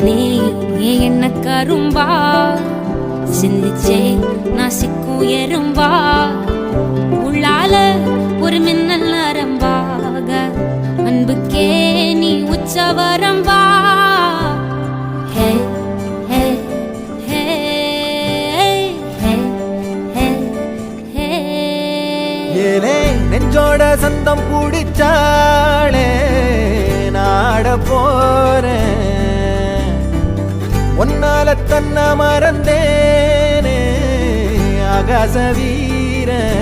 தேனே என்ன கரும்பா சிந்திச்சே நாசிக்கும் எறும்பா உள்ளால ஒரு மின்னல் நரம்பாக அன்புக்கே நீ உச்சவரம்பா ஹே ஹே ஹே ஹே ஹே ஹே ஏலே நெஞ்சோட சந்தம் பிடிச்சாளே நாட போறேன் ஒன்னால தன்ன மறந்தேனே ஆகாச வீரன்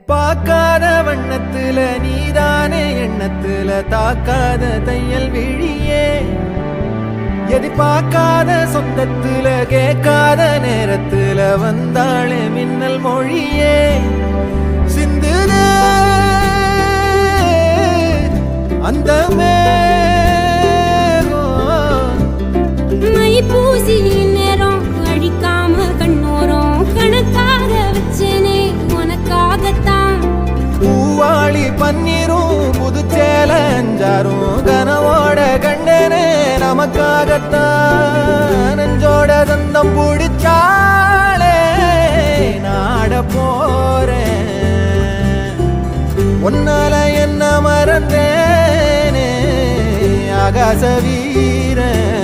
பார்க்காத வண்ணத்துல நீதானே எண்ணத்துல தாக்காத தையல் விழியே எதிர்பார்க்காத சொந்தத்துல கேட்காத நேரத்துல வந்தாளே மின்னல் மொழியே சிந்துதே அந்த மை பூசி நேரம் அழிக்காம கண்ணோரம் கணக்காக வச்சேனே உனக்காகத்தான் பூவாளி பன்னீரும் புதுச்சேல அஞ்சாரும் கனவோட கண்டனே நமக்காகத்தான் நெஞ்சோட சந்தம் பிடிச்சாளே நாட போறேன் ஒன்னால என்ன மறந்தேனே ஆகாச வீரன்